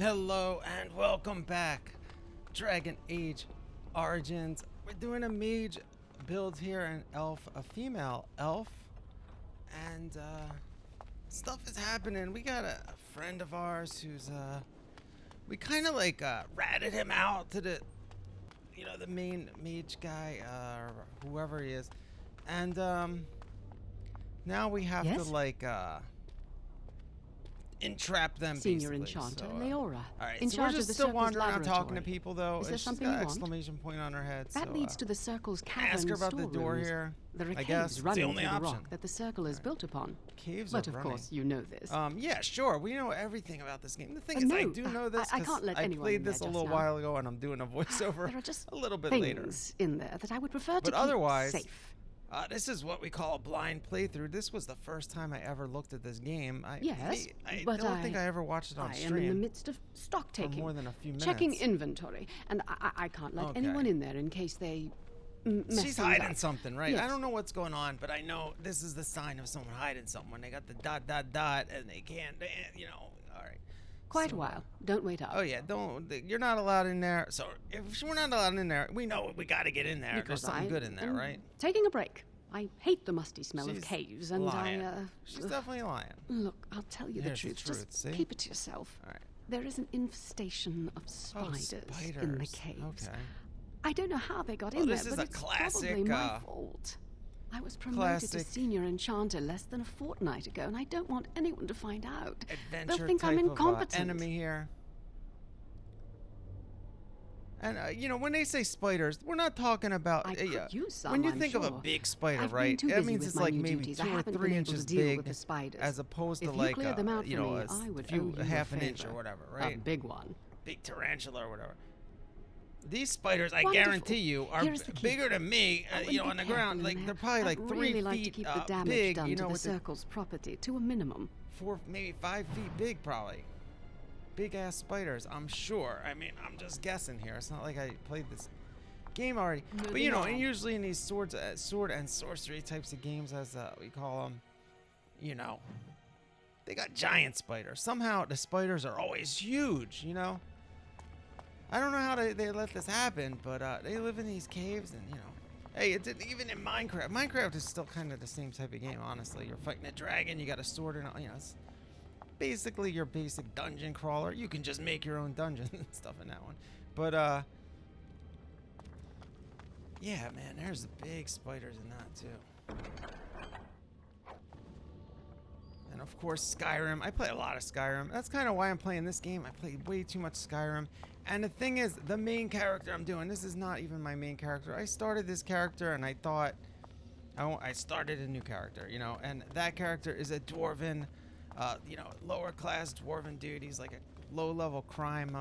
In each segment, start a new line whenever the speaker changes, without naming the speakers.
Hello and welcome back, Dragon Age Origins. We're doing a mage build here, an elf, a female elf, and stuff is happening. We got a friend of ours who's we kind of like ratted him out to the, the main mage guy, or whoever he is, and now we have to like entrap them,
Senior
basically.
Enchanter,
So,
Leora.
all right,
in
so we're
charge
just
of the
still
Circle's
wandering around
laboratory.
talking to people, though.
Is there
She's
something
got
you
an
want?
exclamation point on her head.
That
so,
leads to the Circle's cavern
ask her about the door
storerooms.
here.
There are
I
caves
guess it's the
running
only
through the
option.
rock that the Circle is built upon.
Caves
But
are
of
running.
course, you know this.
Yeah, sure. We know everything about this game. The thing is,
no,
I do know this
I
because
can't let
I
anyone
played
in there
this a
just
little
now.
while ago, and I'm doing a voiceover
There are just
a little bit
things
later.
in there that I would prefer to
But
keep
otherwise,
safe.
This is what we call a blind playthrough. This was the first time I ever looked at this game.
Yes,
I
but
don't think I ever watched it on
I
stream.
am in the midst of stock
for
taking,
more than a few minutes.
checking inventory, and I can't let
Okay.
anyone in there in case they mess
She's
things
hiding
up.
something, right?
Yes.
I don't know what's going on, but I know this is the sign of someone hiding something. When they got the ... and they can't, all right.
Quite
So,
a while. Don't wait up.
Oh yeah, you're not allowed in there. So if we're not allowed in there, we know we got to get in there.
Because
There's something
I
good in there,
am
right?
Taking a break. I hate the musty smell
She's
of caves, and
lying. She's definitely lying.
Look, I'll tell you the
Here's the
truth.
truth,
Just
see?
keep it to yourself.
All right.
There is an infestation of spiders, in the caves.
Okay.
I don't know how they got
Well,
in
this
there,
is
but
a
it's
classic,
probably my fault. I was promoted
classic
to senior enchanter less than a fortnight ago, and I don't want anyone to find out.
Adventure
They'll think
type
I'm
of,
incompetent.
enemy here. And when they say spiders, we're not talking about.
I could use some,
when you
I'm
think of a
sure.
big spider,
I've been
right?
too
That
busy
means
with
it's
my
like
new
maybe
duties. I
2 or
haven't
3
been able to
inches
deal
big,
with the spiders.
as opposed to
If you
like
clear them out for me,
a
I would
few
owe you a
half an inch or
favor.
whatever, right?
A big one.
Big tarantula or whatever. These spiders, I
Wonderful.
guarantee you, are
Here's the key.
bigger than me.
I would
On
be
the ground,
careful in
like
there.
they're probably like
I'd
3
really like
feet
to keep the damage
big.
done to the
with the
Circle's property to a minimum.
4, maybe 5 feet big, probably. Big ass spiders, I'm sure. I mean, I'm just guessing here. It's not like I played this game already. But
Moving on.
and usually in these sword and sorcery types of games, as we call them, they got giant spiders. Somehow the spiders are always huge. I don't know how they let this happen, but they live in these caves, and hey, even in Minecraft. Minecraft is still kind of the same type of game, honestly. You're fighting a dragon, you got a sword, and it's basically your basic dungeon crawler. You can just make your own dungeon and stuff in that one. But yeah, man, there's big spiders in that too. And of course, Skyrim. I play a lot of Skyrim. That's kind of why I'm playing this game. I played way too much Skyrim. And the thing is, the main character I'm doing, this is not even my main character. I started this character and I thought, I started a new character, and that character is a dwarven, lower class dwarven dude. He's like a low level crime,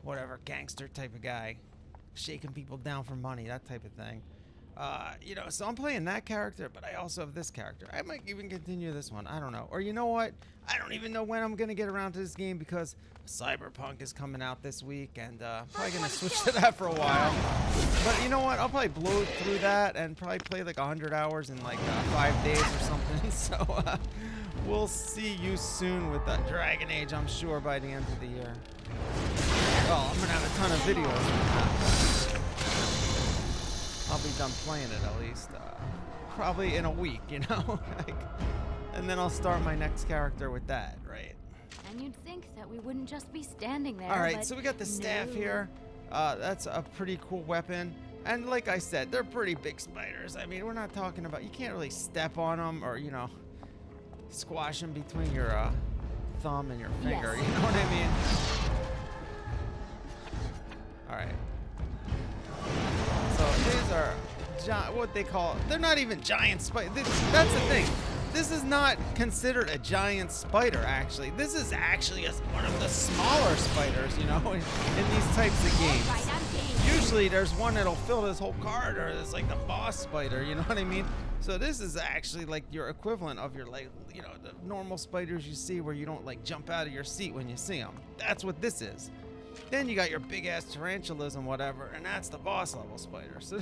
whatever, gangster type of guy. Shaking people down for money, that type of thing. So I'm playing that character, but I also have this character. I might even continue this one. I don't know. Or you know what? I don't even know when I'm going to get around to this game because Cyberpunk is coming out this week, and I'm probably going to switch to that for a while. But you know what? I'll probably blow through that and probably play like 100 hours in like 5 days or something. So we'll see you soon with Dragon Age, I'm sure, by the end of the year. Well, I'm going to have a ton of videos. I'll be done playing it at least, probably in a week, and then I'll start my next character with that, right?
And you'd think that we wouldn't just be standing there.
All right,
but
so we got the staff
no.
here. That's a pretty cool weapon, and like I said, they're pretty big spiders. I mean, we're not talking about, you can't really step on them or squash them between your thumb and your finger.
Yes.
You know what I mean? All right. So these are what they call, they're not even giant spiders. That's the thing. This is not considered a giant spider, actually. This is actually one of the smaller spiders, in these types of games.
Right, I'm game.
Usually there's one that'll fill this whole corridor. It's like the boss spider, you know what I mean? So this is actually like your equivalent of your, the normal spiders you see where you don't like jump out of your seat when you see them. That's what this is. Then you got your big ass tarantulas and whatever, and that's the boss level spider. So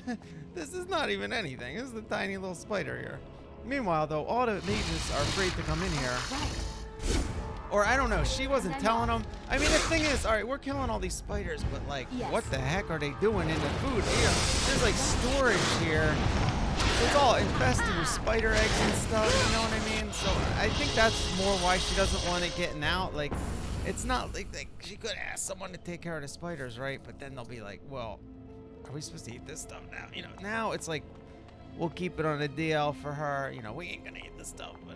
this is not even anything. This is the tiny little spider here. Meanwhile, though, all the mages are afraid to come in here.
Right.
Or I don't know, she wasn't telling them. I mean, the thing is, all right, we're killing all these spiders, but like,
Yes.
what the heck are they doing in the food? Here, there's like storage here. So it's all infested with spider eggs and stuff, you know what I mean? So I think that's more why she doesn't want it getting out. Like, it's not like she could ask someone to take care of the spiders, right? But then they'll be like, well, are we supposed to eat this stuff now? You know, now it's like, we'll keep it on a DL for her. You know, we ain't gonna eat this stuff, but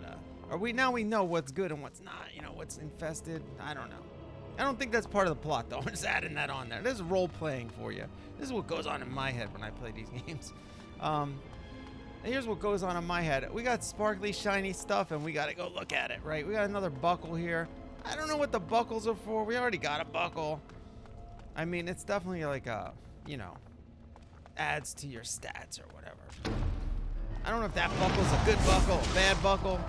now we know what's good and what's not, you know, what's infested. I don't know. I don't think that's part of the plot, though. I'm just adding that on there. This is role playing for you. This is what goes on in my head when I play these games. Here's what goes on in my head. We got sparkly, shiny stuff, and we got to go look at it, right? We got another buckle here. I don't know what the buckles are for. We already got a buckle. I mean, it's definitely like a, you know, adds to your stats or whatever. I don't know if that buckle's a good buckle, a bad buckle.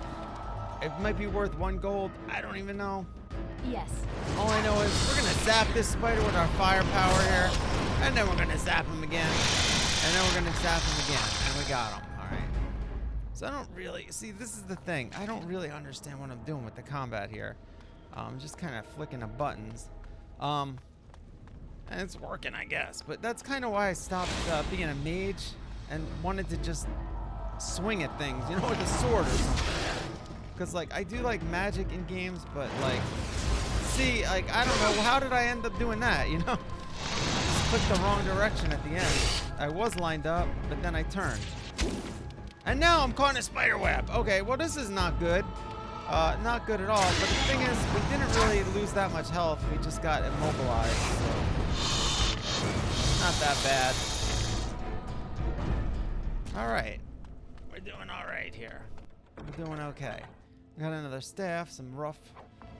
It might be worth 1 gold. I don't even know.
Yes.
All I know is we're gonna zap this spider with our firepower here, and then we're gonna zap him again, and then we're gonna zap him again, and we got him. All right. So I don't really see. This is the thing. I don't really understand what I'm doing with the combat here. I'm just kind of flicking the buttons, and it's working, I guess. But that's kind of why I stopped being a mage and wanted to just swing at things, you know, with a sword or something. Because, like, I do like magic in games, but, like, see, like, I don't know, how did I end up doing that, you know? Just clicked the wrong direction at the end. I was lined up, but then I turned. And now I'm caught in a spider web. Okay, well, this is not good. Not good at all. But the thing is, we didn't really lose that much health. We just got immobilized, so not that bad. All right. We're doing all right here. We're doing okay. Got another staff, some rough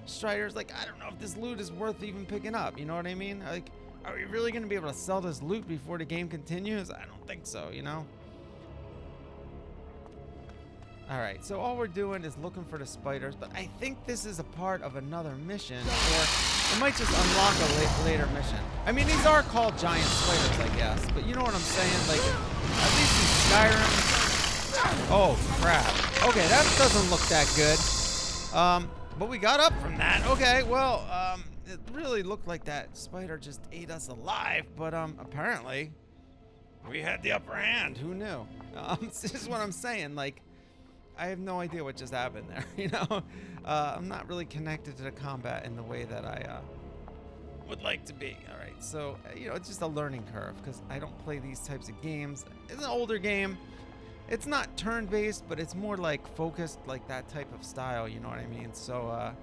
striders. Like, I don't know if this loot is worth even picking up. You know what I mean? Like, are we really going to be able to sell this loot before the game continues? I don't think so, you know? Alright, so all we're doing is looking for the spiders, but I think this is a part of another mission, or it might just unlock a later mission. I mean, these are called giant spiders, I guess, but you know what I'm saying? Like, at least in Skyrim... Oh, crap. Okay, that doesn't look that good. But we got up from that. Okay, well, it really looked like that spider just ate us alive, but apparently we had the upper hand. Who knew? This is what I'm saying. Like, I have no idea what just happened there, you know? I'm not really connected to the combat in the way that I would like to be. All right, so, you know, it's just a learning curve because I don't play these types of games. It's an older game. It's not turn-based, but it's more like focused, like that type of style, you know what I mean? So,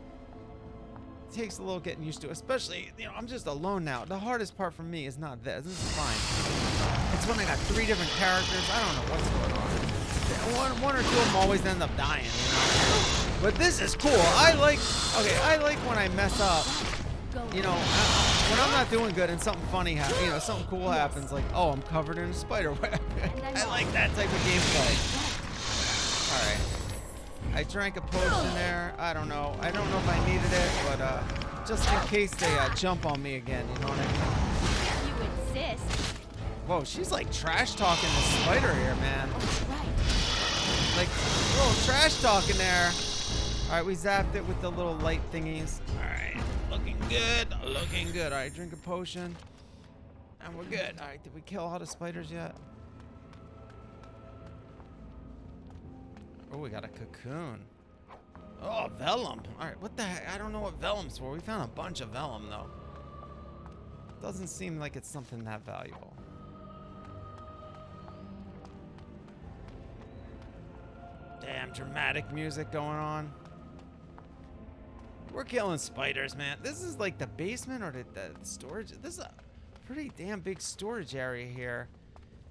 it takes a little getting used to, especially, you know, I'm just alone now. The hardest part for me is not this. This is fine. It's when I got 3 different characters. I don't know what's going on. One or two of them always end up dying, you know? But this is cool. I like when I mess up. You know, when I'm not doing good and something funny happens, you know, something cool happens, like, oh, I'm covered in a spider web. I like that type of gameplay. All right. I drank a potion there. I don't know. I don't know if I needed it, but just in case they jump on me again, you know what I mean?
You insist.
Whoa, she's like trash talking the spider here, man. Like, a little trash talking there. All right, we zapped it with the little light thingies. All right. Looking good, looking good. All right, drink a potion, and we're good. All right, did we kill all the spiders yet? Oh, we got a cocoon. Oh, vellum. All right, what the heck? I don't know what vellum's for. We found a bunch of vellum, though. Doesn't seem like it's something that valuable. Damn, dramatic music going on. We're killing spiders, man. This is like the basement or the storage. This is a pretty damn big storage area here.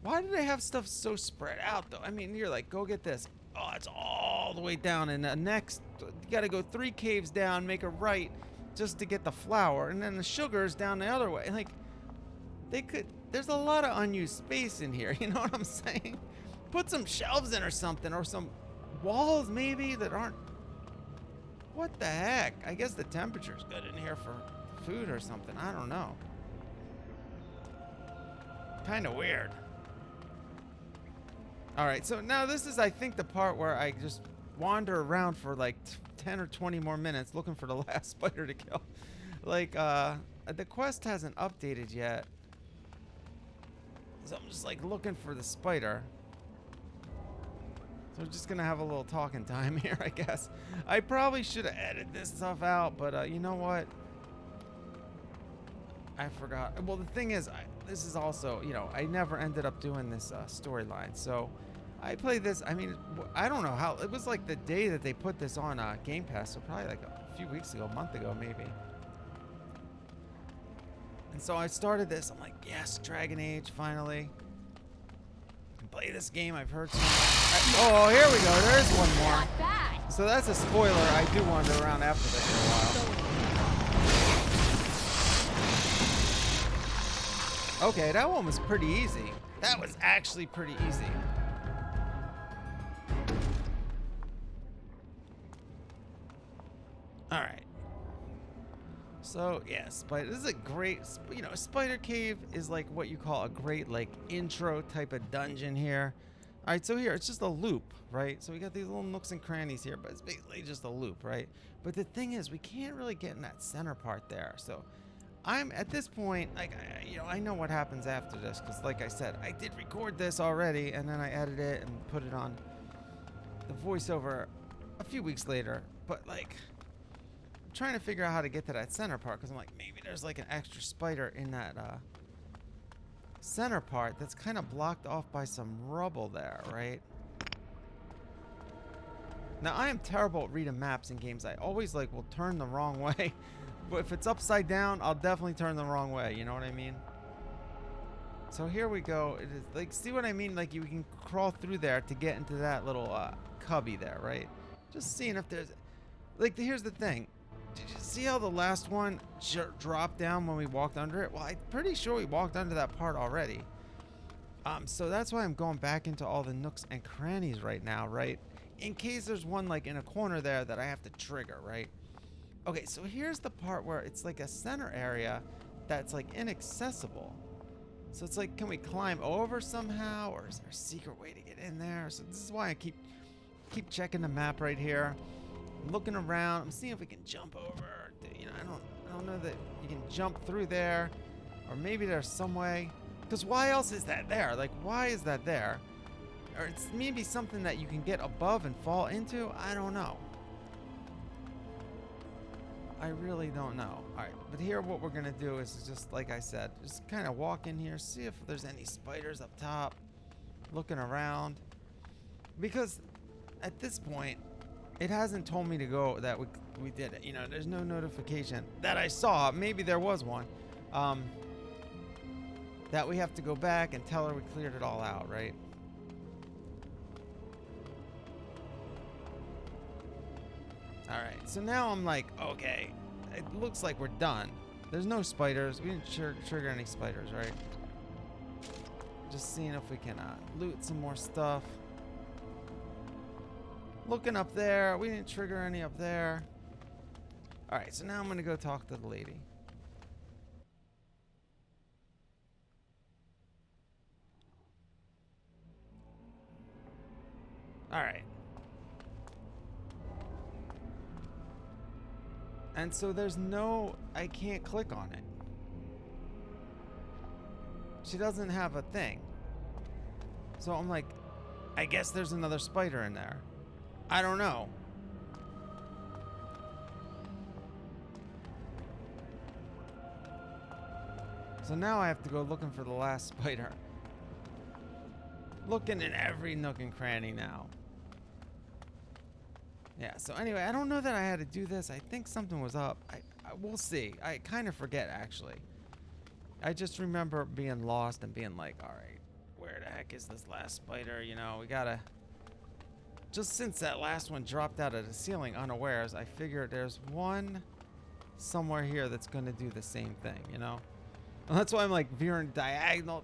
Why do they have stuff so spread out, though? I mean, you're like, go get this. Oh, it's all the way down. And the next, you got to go 3 caves down, make a right just to get the flour. And then the sugar's down the other way. Like, they could, there's a lot of unused space in here. You know what I'm saying? Put some shelves in or something, or some walls maybe that aren't. What the heck? I guess the temperature's good in here for food or something. I don't know. Kind of weird. All right, so now this is, I think, the part where I just wander around for like 10 or 20 more minutes looking for the last spider to kill. Like, the quest hasn't updated yet. So I'm just like looking for the spider. So we're just gonna have a little talking time here, I guess. I probably should have edited this stuff out, but you know what? I forgot. Well, the thing is, this is also, you know, I never ended up doing this storyline. So I played this, I mean, I don't know how, it was like the day that they put this on Game Pass, so probably like a few weeks ago, a month ago maybe. And so I started this, I'm like, yes, Dragon Age, finally. I can play this game, I've heard so much. Oh, here we go, there's one more.
Not bad.
So that's a spoiler, I do wander around after this for a while. Okay, that one was pretty easy. That was actually pretty easy. All right. So yeah, this is a great, you know, Spider Cave is like what you call a great like intro type of dungeon here. All right, so here it's just a loop, right? So we got these little nooks and crannies here, but it's basically just a loop, right? But the thing is, we can't really get in that center part there. So I'm at this point, like, you know, I know what happens after this because, like I said, I did record this already, and then I edited it and put it on the voiceover a few weeks later. But like, I'm trying to figure out how to get to that center part because I'm like, maybe there's like an extra spider in that center part that's kind of blocked off by some rubble there, right? Now, I am terrible at reading maps in games. I always like will turn the wrong way. But if it's upside down, I'll definitely turn the wrong way. You know what I mean? So here we go. It is like, see what I mean? Like you can crawl through there to get into that little cubby there, right? Just seeing if there's, like, here's the thing. Did you see how the last one dropped down when we walked under it? Well, I'm pretty sure we walked under that part already. So that's why I'm going back into all the nooks and crannies right now, right? In case there's one like in a corner there that I have to trigger, right? Okay, so here's the part where it's like a center area that's like inaccessible. So it's like, can we climb over somehow, or is there a secret way to get in there? So this is why I keep checking the map right here. I'm looking around. I'm seeing if we can jump over. You know, I don't know that you can jump through there, or maybe there's some way. Because why else is that there? Like, why is that there? Or it's maybe something that you can get above and fall into. I don't know. I really don't know. All right, but here what we're gonna do is just like I said, just kind of walk in here, see if there's any spiders up top, looking around, because at this point it hasn't told me to go that we did it. You know, there's no notification that I saw. Maybe there was one that we have to go back and tell her we cleared it all out, right? Alright, so now I'm like, okay, it looks like we're done. There's no spiders. We didn't trigger any spiders, right? Just seeing if we can loot some more stuff. Looking up there. We didn't trigger any up there. Alright, so now I'm going to go talk to the lady. Alright. And so there's no, I can't click on it. She doesn't have a thing. So I'm like, I guess there's another spider in there. I don't know. So now I have to go looking for the last spider. Looking in every nook and cranny now. Yeah, so anyway, I don't know that I had to do this. I think something was up. We'll see. I kind of forget, actually. I just remember being lost and being like, all right, where the heck is this last spider? You know, we gotta... Just since that last one dropped out of the ceiling unawares, I figured there's one somewhere here that's going to do the same thing, you know? And that's why I'm like veering diagonal.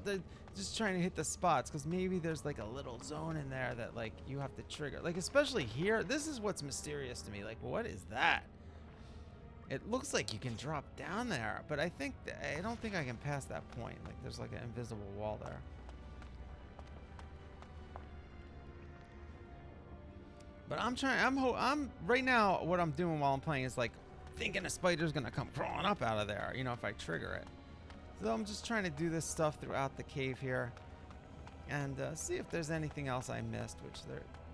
Just trying to hit the spots, because maybe there's like a little zone in there that like you have to trigger. Like especially here, this is what's mysterious to me. Like, what is that? It looks like you can drop down there, but I don't think I can pass that point. Like there's like an invisible wall there. But I'm right now, what I'm doing while I'm playing is like thinking a spider's gonna come crawling up out of there, you know, if I trigger it. So I'm just trying to do this stuff throughout the cave here and see if there's anything else I missed, which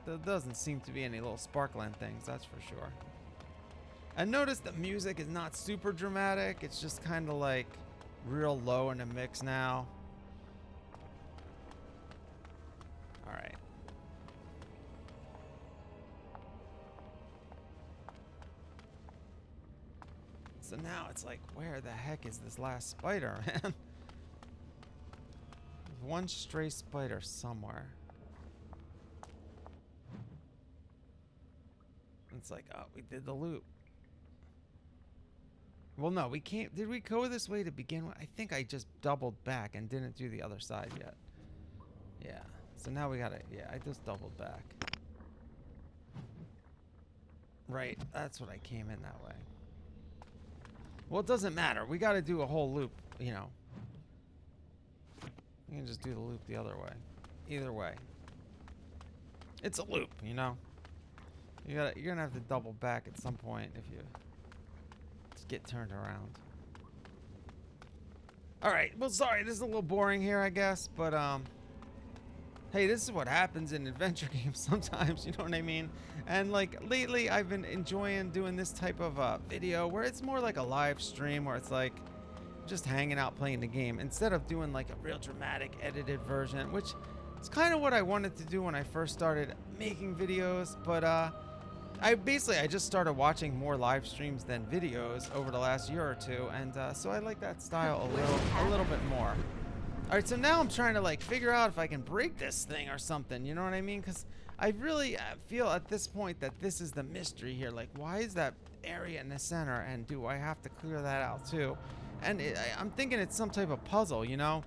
there doesn't seem to be any little sparkling things, that's for sure. I noticed the music is not super dramatic. It's just kind of like real low in the mix now. All right. So now it's like, where the heck is this last spider, man? One stray spider somewhere. It's like, oh, we did the loop. Well, no, we can't. Did we go this way to begin with? I think I just doubled back and didn't do the other side yet. Yeah. So now we gotta, yeah, I just doubled back. Right, that's what I came in that way. Well, it doesn't matter. We gotta do a whole loop, you know. You can just do the loop the other way. Either way. It's a loop, you know. You're gonna have to double back at some point if you just get turned around. Alright, well sorry, this is a little boring here, I guess, but hey, this is what happens in adventure games sometimes, you know what I mean? And like lately I've been enjoying doing this type of video where it's more like a live stream where it's like just hanging out playing the game instead of doing like a real dramatic edited version, which is kind of what I wanted to do when I first started making videos, but I just started watching more live streams than videos over the last year or two, and so I like that style a little bit more. All right, so now I'm trying to like figure out if I can break this thing or something, you know what I mean? Because I really feel at this point that this is the mystery here. Like, why is that area in the center, and do I have to clear that out too? And I'm thinking it's some type of puzzle, you know?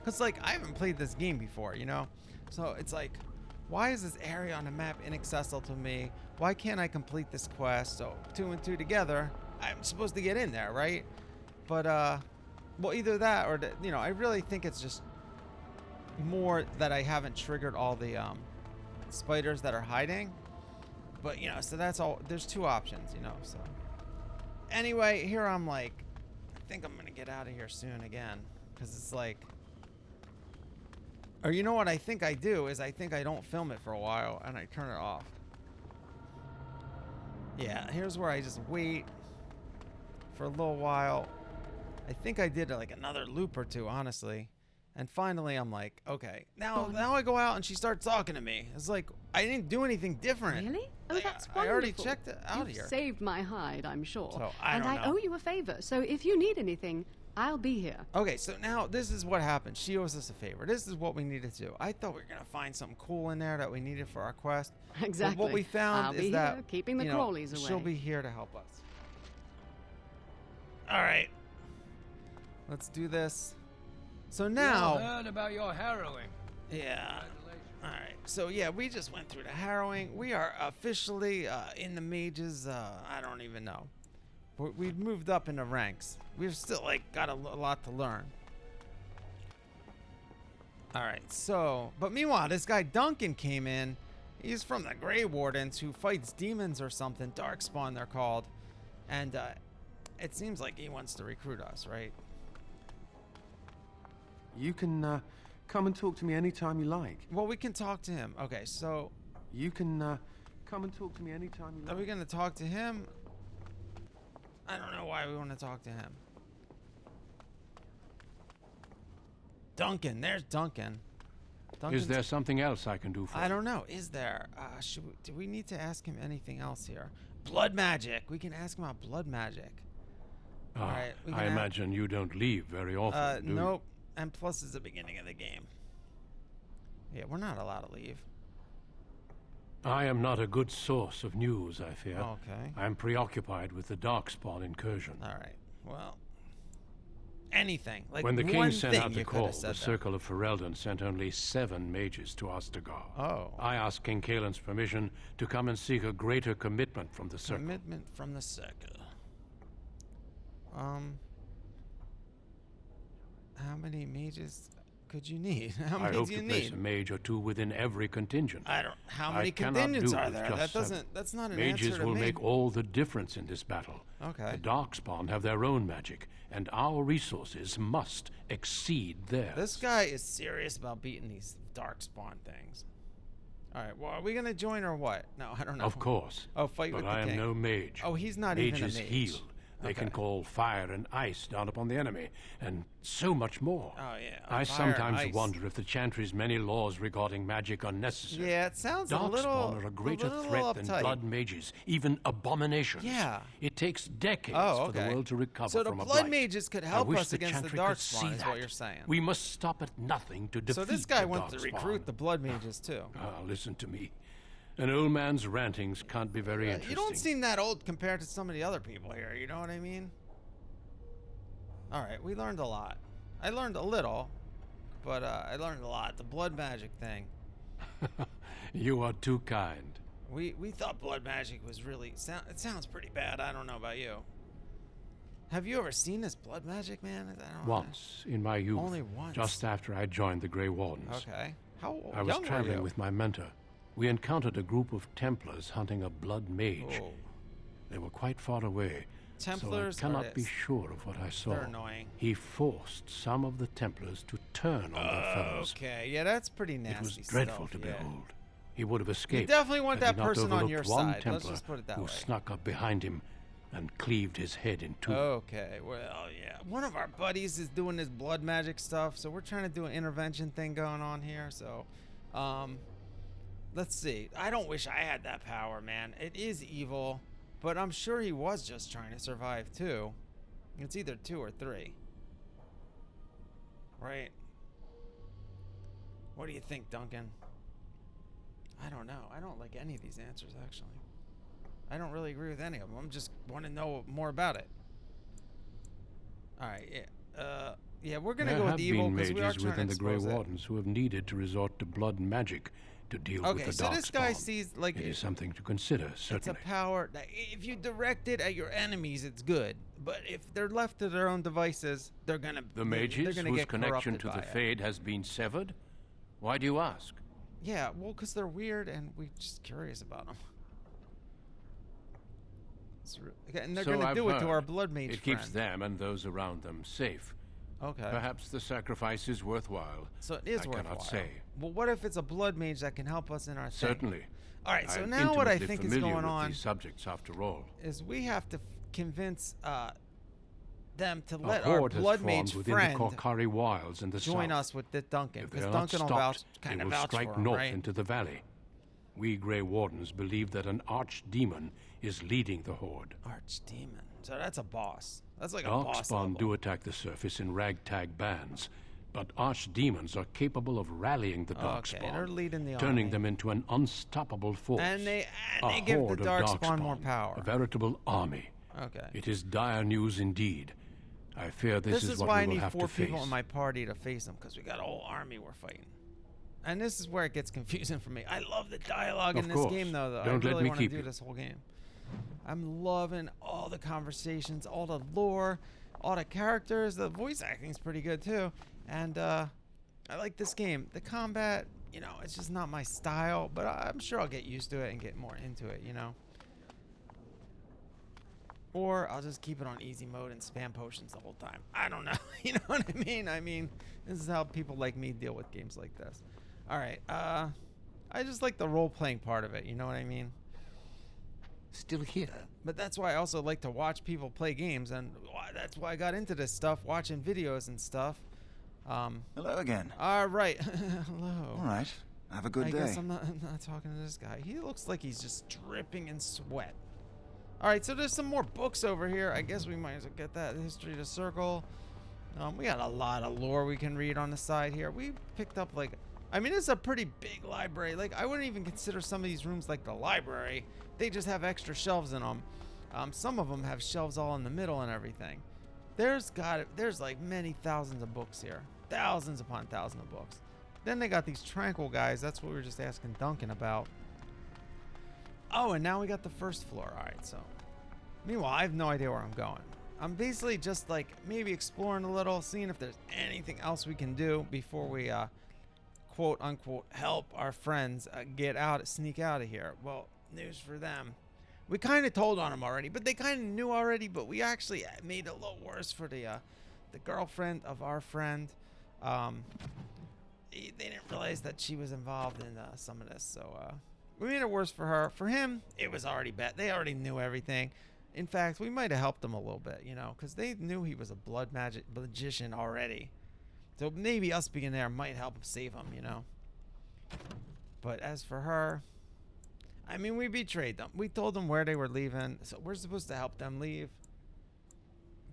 Because like I haven't played this game before, you know? So it's like, why is this area on the map inaccessible to me? Why can't I complete this quest? So 2 and 2 together, I'm supposed to get in there, right? But well, either that or you know, I really think it's just more that I haven't triggered all the spiders that are hiding. But you know, so that's all. There's 2 options, you know. So anyway, here I'm like, I think I'm gonna get out of here soon again, because it's like. Or you know what I think I do is I think I don't film it for a while and I turn it off. Yeah, here's where I just wait for a little while. I think I did like another loop or 2, honestly. And finally I'm like, okay, now I go out and she starts talking to me. It's like, I didn't do anything different.
Really? Oh,
Like,
that's
I
wonderful.
already checked it out
You've
here.
saved my hide, I'm sure.
So, I
and
don't
I
know.
owe you a favor, so if you need anything, I'll be here.
Okay, so now this is what happened. She owes us a favor. This is what we needed to do. I thought we were gonna find something cool in there that we needed for our quest.
Exactly.
But what we found
I'll
is
be
that
here, keeping the
you know,
crawlies away.
she'll be here to help us. All right, let's do this. So now,
We all heard about your harrowing.
yeah.
Congratulations.
All right. So yeah, we just went through the harrowing. We are officially in the mages. I don't even know. We've moved up in the ranks. We've still like got a lot to learn. All right. So, but meanwhile, this guy Duncan came in. He's from the Grey Wardens, who fights demons or something. Darkspawn, they're called. And it seems like he wants to recruit us, right?
You can come and talk to me anytime you like.
Well, we can talk to him. Okay. So,
You can come and talk to me anytime you like.
are we gonna talk to him? I don't know why we want to talk to him. Duncan, there's Duncan.
Is
Duncan's-
there something else I can do for you?
I don't know. Is there? Do we need to ask him anything else here? Blood magic. We can ask him about blood magic.
Ah,
Alright, we
I
can
imagine you don't leave very often, do you?
Nope. And plus, it's the beginning of the game. Yeah, we're not allowed to leave.
I am not a good source of news, I fear.
Okay.
I am preoccupied with the Darkspawn incursion.
All right. Well, anything. Like
When the
one
king sent
thing
out the
you coulda
call,
said
the
there.
Circle of Ferelden sent only 7 mages to Ostergar.
Oh.
I asked King Kaelin's permission to come and seek a greater commitment from the Circle.
Commitment from the circle. How many mages could you need? How
I
many
hope
do you
to place
need?
a mage or two within every contingent.
I don't. How
I
many
cannot
contingents
do
are
with
there?
just
That
seven.
doesn't. That's not an
Mages
answer to
will
me.
make all the difference in this battle.
Okay.
The Darkspawn have their own magic, and our resources must exceed theirs.
This guy is serious about beating these Darkspawn things. All right. Well, are we gonna join or what? No, I don't know.
Of course.
Oh, fight
but
with the
I am
king.
no mage.
Oh, he's not even a
Mages
mage.
heal. They can
Okay.
call fire and ice down upon the enemy, and so much more.
Oh yeah.
I
fire and
sometimes
ice.
wonder if the Chantry's many laws regarding magic are necessary.
Yeah, it sounds a little.
Darkspawn are a greater threat than
uptight.
blood mages, even abominations.
Yeah.
It takes decades
Oh,
for the
okay.
world to recover
So the
from a
blood
blight.
mages could
I
help
wish
us
the
against the
Chantry could see
Darkspawn, is
that.
what you're saying.
We must stop at nothing to defeat
So this guy
the
wants to
Darkspawn.
recruit the blood mages too.
Listen to me. An old man's rantings can't be very interesting.
You don't seem that old compared to some of the other people here. You know what I mean? All right, we learned a lot. I learned a little, but I learned a lot. The blood magic thing.
You are too kind.
We thought blood magic was really. It sounds pretty bad. I don't know about you. Have you ever seen this blood magic, man? I don't know.
Once, in my youth.
Only once.
Just after I joined the Grey Wardens.
Okay. How
I was
young were
traveling
you?
with my mentor. We encountered a group of Templars hunting a blood mage.
Oh.
They were quite far away,
Templars
so I cannot
are
be sure of what I saw.
They're annoying.
He forced some of the Templars to turn on their fellows.
Okay, yeah, that's pretty nasty.
It was dreadful
stuff,
to
yeah.
behold. He would have escaped.
definitely want
had
that
he not
person on your
overlooked one
side. Let's
Templar
just put it that
who
way.
snuck up behind him and cleaved his head in two.
Okay, well, yeah. One of our buddies is doing this blood magic stuff, so we're trying to do an intervention thing going on here. So, let's see. I don't wish I had that power, man. It is evil, but I'm sure he was just trying to survive too. It's either 2 or 3. Right? What do you think, Duncan? I don't know. I don't like any of these answers, actually. I don't really agree with any of them. I'm just want to know more about it. All right, yeah. Yeah, we're gonna go with the evil because we are
mages
trying
within
to
the Grey
expose it.
Wardens who have needed to resort to blood magic to deal with
Okay,
the
so this guy
Darkspawn.
sees like
It is something to consider,
it's a
certainly.
power that if you direct it at your enemies, it's good. But if they're left to their own devices, they're gonna
The mages
they're gonna
whose
get
connection
corrupted
to the
by it.
Fade has been severed? Why do you ask?
Yeah, well, because they're weird and we're just curious about them. And they're
So
gonna
I've
do it to
heard.
our blood mage
It keeps
friend.
them and those around them safe.
Okay.
Perhaps the sacrifice is worthwhile.
So it is
I
worthwhile.
cannot say.
Well, what if it's a blood mage that can help us in our thing?
Certainly.
All right, so
I am
now what I
intimately
think is
familiar
going
with
on
these subjects, after all.
is we have to convince them to
A
let our
horde has
blood
formed
mage
within
friend
the Korkari wilds in the
join
south.
us with the Duncan,
If they
because
are not
Duncan will
stopped,
kind
they
of
will
vouch
strike
for him,
north
right?
into the valley. We Grey Wardens believe that an archdemon is leading the horde.
Archdemon. So that's a boss. That's like a boss level.
Darkspawn do attack the surface in ragtag bands, but archdemons are capable of rallying the
Okay,
Darkspawn,
they're leading the
turning
army.
them into an unstoppable force.
And they
a
give
horde
the
of
Darkspawn more power.
A veritable army.
Okay.
It is dire news indeed. I fear this is what
why
we
I
will
need
have
4
to face.
people in my party to face them, because we got a whole army we're fighting. And this is where it gets confusing for me. I love the dialogue in
Of
this
course.
game, though.
Don't
I
let
really
me
want to
keep
do
you.
this whole game. I'm loving all the conversations, all the lore, all the characters. The voice acting's pretty good too, and I like this game. The combat, you know, it's just not my style, but I'm sure I'll get used to it and get more into it, you know. Or I'll just keep it on easy mode and spam potions the whole time. I don't know. You know what I mean? I mean, this is how people like me deal with games like this. All right. I just like the role-playing part of it. You know what I mean?
Still here?
But that's why I also like to watch people play games, and that's why I got into this stuff, watching videos and stuff.
Hello again.
All right. Hello.
All right. Have a good
I
day.
guess I'm not talking to this guy. He looks like he's just dripping in sweat. All right, so there's some more books over here. I guess we might as well get that. History to Circle. We got a lot of lore we can read on the side here. We picked up like, I mean, it's a pretty big library. Like, I wouldn't even consider some of these rooms like the library. They just have extra shelves in them. Some of them have shelves all in the middle and everything. There's like many thousands of books here. Thousands upon thousands of books. Then they got these tranquil guys. That's what we were just asking Duncan about. Oh, and now we got the first floor. All right, so. Meanwhile, I have no idea where I'm going. I'm basically just like maybe exploring a little, seeing if there's anything else we can do before we quote unquote help our friends sneak out of here. Well, news for them. We kind of told on them already, but they kind of knew already, but we actually made it a little worse for the girlfriend of our friend. They didn't realize that she was involved in some of this, so we made it worse for her. For him, it was already bad. They already knew everything. In fact, we might have helped him a little bit, you know, because they knew he was a blood magician already. So maybe us being there might help save him, you know. But as for her, I mean, we betrayed them. We told them where they were leaving, so we're supposed to help them leave.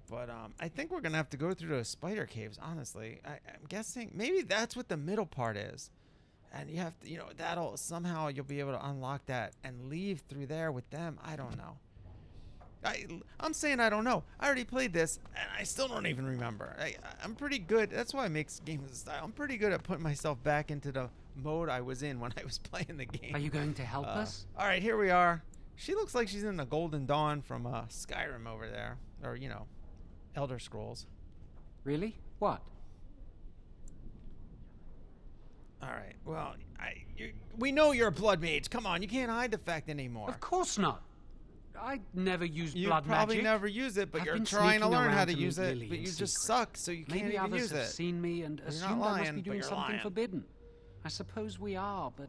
But I think we're going to have to go through those spider caves, honestly. I'm guessing maybe that's what the middle part is. And you have to, you know, that'll somehow you'll be able to unlock that and leave through there with them. I don't know. I'm saying I don't know. I already played this, and I still don't even remember. I'm pretty good. That's why I make games of style. I'm pretty good at putting myself back into the mode I was in when I was playing the game.
Are you going to help us?
All right, here we are. She looks like she's in the Golden Dawn from Skyrim over there. Or, you know, Elder Scrolls.
Really? What?
All right, well, we know you're a blood mage. Come on, you can't hide the fact anymore.
Of course not. I never used
You
blood
probably
magic.
never use it, but
I've
you're
been
trying to
sneaking
learn how
around
to
to
use
meet
it,
Lily
but
in
you just
secret.
suck, so you can't
Maybe
even
others
use
have
it.
seen me and
You're
assumed
not
I must
lying,
be
but
doing
you're
something
lying.
forbidden. I suppose we are, but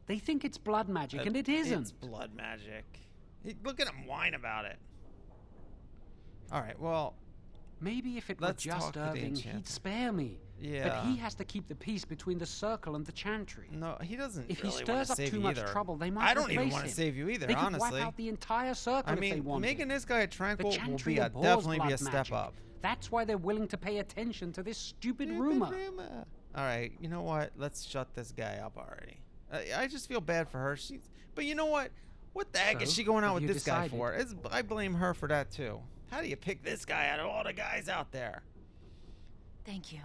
they think it's blood magic, and it isn't.
It's blood magic. Look at him whine about it. All right, well,
Maybe if it were
let's
just
talk to the
Irving,
enchanter.
he'd spare me.
Yeah.
But he has to keep the peace between the Circle and the Chantry.
no, he doesn't
If he
really want
stirs
to
up
save
too
you
much
either.
trouble, they might
I don't even
replace
want to
him.
save you either,
They could
honestly.
wipe out the entire Circle
I
if they
mean,
wanted.
making this guy a tranquil
the
will
Chantry
be
abhors
definitely be
blood
a step
magic.
up.
That's why they're willing to pay attention to this stupid rumor.
All right, you know what? Let's shut this guy up already. I just feel bad for her. But you know what? What the heck is
So,
she going out
have
with
you
this guy
decided?
for? I blame her for that too. How do you pick this guy out of all the guys out there?
Thank you.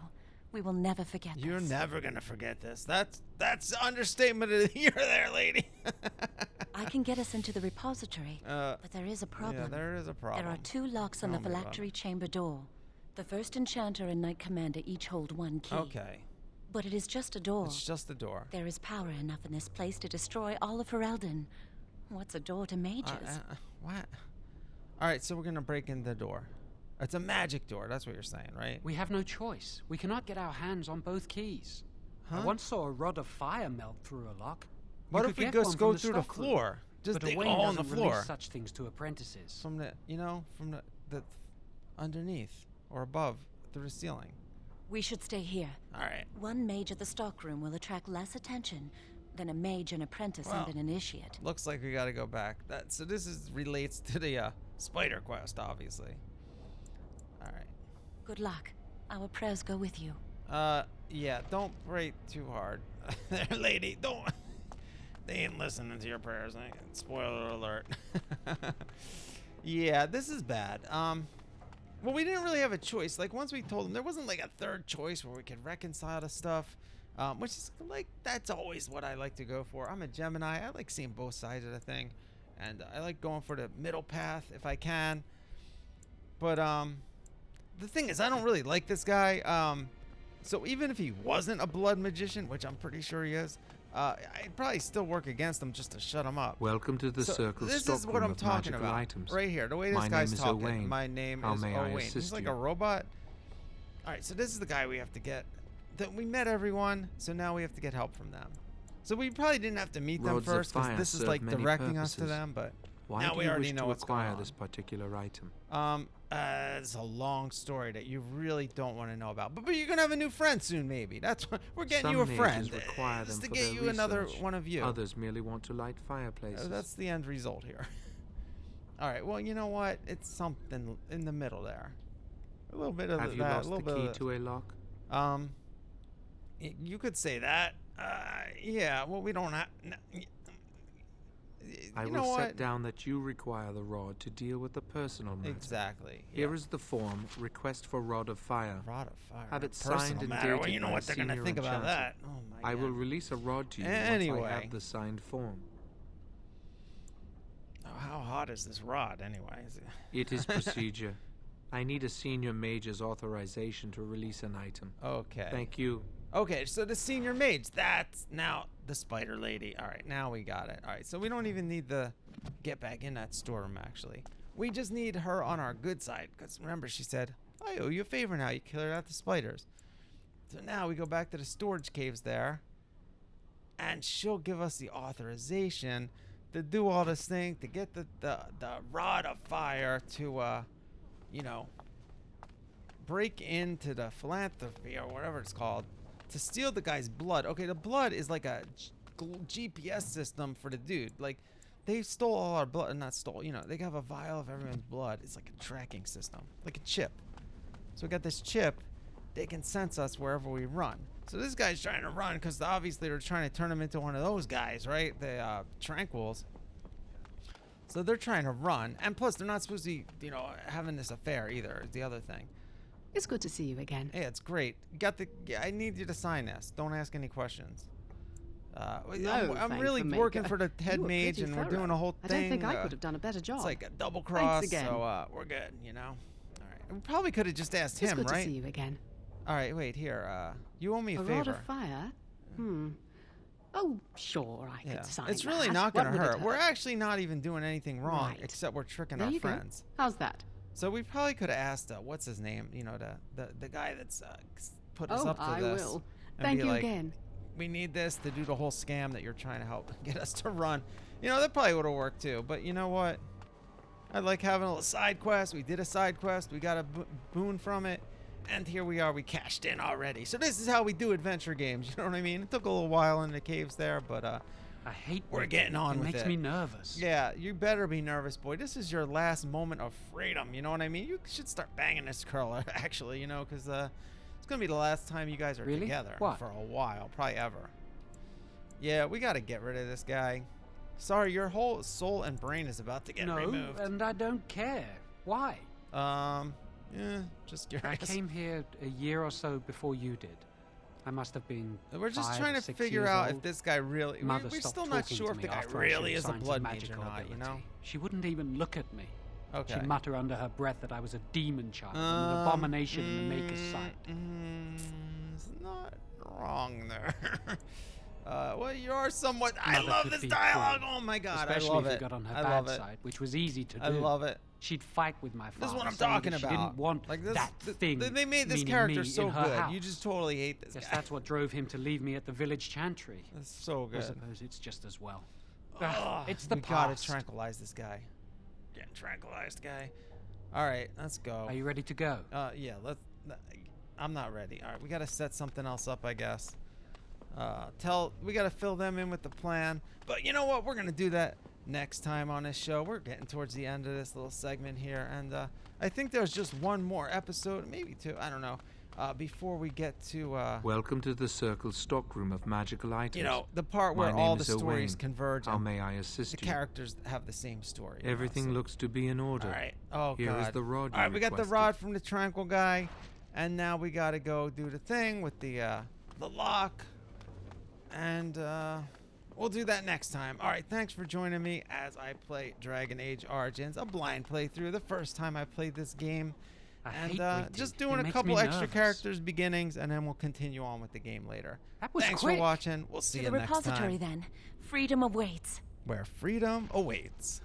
We will never forget this.
You're never gonna forget this. That's understatement of the year, there, lady.
I can get us into the repository, but there is a problem.
Yeah, there is a problem.
There are 2 locks on the
Tell me about
phylactery chamber door. The first enchanter and knight commander each hold 1 key.
Okay,
But it is just a door.
it's just a door.
There is power enough in this place to destroy all of Ferelden. What's a door to mages?
What? All right, so we're gonna break in the door. It's a magic door. That's what you're saying, right?
We have no choice. We cannot get our hands on both keys. I
Huh?
once saw a rod of fire melt through a lock.
What
You
if
could
we
get
go
one
go
from
through the
stockroom,
floor? Just
but
dig a
Wayne
hole in the
doesn't release
floor
such things to apprentices.
from the, from the underneath or above through the ceiling.
We should stay here.
All right.
1 mage at the stockroom will attract less attention than a mage and apprentice
Well,
and an initiate.
Looks like we gotta go back. So this relates to the spider quest, obviously. All right.
Good luck. Our prayers go with you.
Yeah. Don't pray too hard, there, lady. Don't. They ain't listening to your prayers. Spoiler alert. Yeah, this is bad. Well, we didn't really have a choice. Like, once we told them, there wasn't like a third choice where we could reconcile the stuff. Which is like, that's always what I like to go for. I'm a Gemini. I like seeing both sides of the thing, and I like going for the middle path if I can. But the thing is, I don't really like this guy. So even if he wasn't a blood magician, which I'm pretty sure he is, I'd probably still work against him just to shut him up.
Welcome to the
So
Circle
this
stockroom
is what I'm
of
talking
magical
about
items.
right here. The way this
My
guy's
name is
talking.
Owain.
My name
How
is
may I
Owain.
assist
He's like
you?
a robot. All right, so this is the guy we have to get. We met everyone, so now we have to get help from them. So we probably didn't have to meet them
Rods of
first because
fire
this is
serve
like
many
directing us to
purposes.
them. But
Why
now
do
we
you
already
wish
know
to
what's going
acquire
on.
this particular item?
It's a long story that you really don't want to know about. But you're gonna have a new friend soon, maybe. That's what we're getting
Some
you a
mages
friend.
require
Just
them
to
for
get
their
you another
research.
one of you.
Others merely want to light fireplaces.
That's the end result here. All right. Well, you know what? It's something in the middle there. A little bit of
Have you
that.
lost
a little
the
bit
key
of
to a lock?
you could say that. Yeah. Well, we don't have.
I
You
will
know what?
set down that you require the rod to deal with the personal matter.
Exactly.
Here
yeah.
is the form, request for rod of fire.
Rod of fire.
Have it
Personal
signed and
matter. Well,
dated
you know
by
what
a
they're gonna
senior
think about that.
enchanter.
Oh my
I
God.
will release a rod to you once
Anyway.
I have the signed form.
Oh, how hot is this rod, anyway?
It is procedure.
I need a senior mage's authorization to release an item.
Okay.
Thank you.
Okay, so the senior mage, that's now the spider lady. All right, now we got it. All right, so we don't even need to get back in that storeroom, actually. We just need her on our good side, because remember, she said, I owe you a favor now. You killed out the spiders. So now we go back to the storage caves there, and she'll give us the authorization to do all this thing, to get the rod of fire to, you know, break into the philanthropy or whatever it's called, to steal the guy's blood. Okay, the blood is like a GPS system for the dude. Like, they stole all our blood, not stole, you know, they have a vial of everyone's blood. It's like a tracking system, like a chip. So we got this chip, they can sense us wherever we run. So this guy's trying to run because obviously they're trying to turn him into one of those guys, right? The Tranquils. So they're trying to run, and plus they're not supposed to be, you know, having this affair either, is the other thing.
It's good to see you again.
Yeah, it's great. I need you to sign this. Don't ask any questions.
No,
I'm really working for the head mage, and we're doing a whole thing.
I don't think I could have done a better job.
It's like a double cross,
Thanks again.
so we're good, you know? All right. We probably could have just asked
It's
him,
good
right?
to see you again.
All right, wait, here. You owe me a
A
favor.
rod of fire? Oh, sure, I could sign
It's really
that.
not
What
going to
would it
hurt. We're actually not even doing anything wrong,
Right.
except we're tricking
There
our
you
friends.
go. How's that?
So we probably could have asked, what's his name? You know, the guy that's put us
Oh,
up to
I
this.
will.
and
Thank
be
you
like,
again.
We need this to do the whole scam that you're trying to help get us to run. You know, that probably would have worked too. But you know what? I like having a little side quest. We did a side quest. We got a boon from it. And here we are. We cashed in already. So this is how we do adventure games. You know what I mean? It took a little while in the caves there, but
I hate
we're
waiting.
getting on
it
with it.
makes me nervous.
Yeah, you better be nervous, boy. This is your last moment of freedom. You know what I mean? You should start banging this girl, actually, you know, because it's going to be the last time you guys are
Really?
together
What?
for a while, probably ever. Yeah, we got to get rid of this guy. Sorry, your whole soul and brain is about to get removed.
No, and I don't care. Why?
Yeah, just
I
curious.
came here a year or so before you did. I must have been
We're just
5
trying
or
to
6
figure
years
out
old.
if this guy really...
Mother
We're
stopped
still not
talking
sure
to
if
me
the guy
after I
really
showed
is a
signs of
blood mage or
magical
not, you know?
ability. She wouldn't even look at me.
Okay.
She'd mutter under her breath that I was a demon child, an abomination in the Maker's sight.
It's not wrong there. Well, you are somewhat... I
Mother
love
could
this
be
dialogue!
cruel,
Oh my god,
especially
I love
if
it.
you got on her
I
bad
love it.
side, which was easy to do.
I love it.
She'd fight with my father.
This is what I'm
saying
talking
that
about.
She didn't want
like this,
that thing.
They made this
meaning
character
me
so
in her
good.
house.
You just totally hate this
Guess
guy.
that's what drove him to leave me at the village chantry.
That's so
I
good.
suppose it's just as well.
It's
the
we
past.
gotta tranquilize this guy. Getting tranquilized, guy. All right, let's go.
Are you ready to go?
Yeah. I'm not ready. All right, we gotta set something else up, I guess. We gotta fill them in with the plan. But you know what? We're gonna do that next time on this show. We're getting towards the end of this little segment here, and I think there's just one more episode, maybe two. I don't know. Before we get to
Welcome to the Circle stockroom of magical items.
you know, the part
My
where
name
all the
is
stories
Owain.
converge.
How
and
may I assist
the
you?
characters have the same story. you know,
Everything
so-
looks to be in order.
All right. Oh
Here
god.
is the rod
All right,
you
we got the
requested.
rod from the tranquil guy, and now we gotta go do the thing with the lock, and we'll do that next time. All right. Thanks for joining me as I play Dragon Age Origins, a blind playthrough. The first time I played this game.
I
And
hate waiting.
just
It
doing a
makes
couple
me
extra
nervous.
characters beginnings, and then we'll continue on with the game later.
That was
Thanks
quick.
for watching. We'll see
To
you
the
next
repository,
time.
then. Freedom awaits.
Where freedom awaits.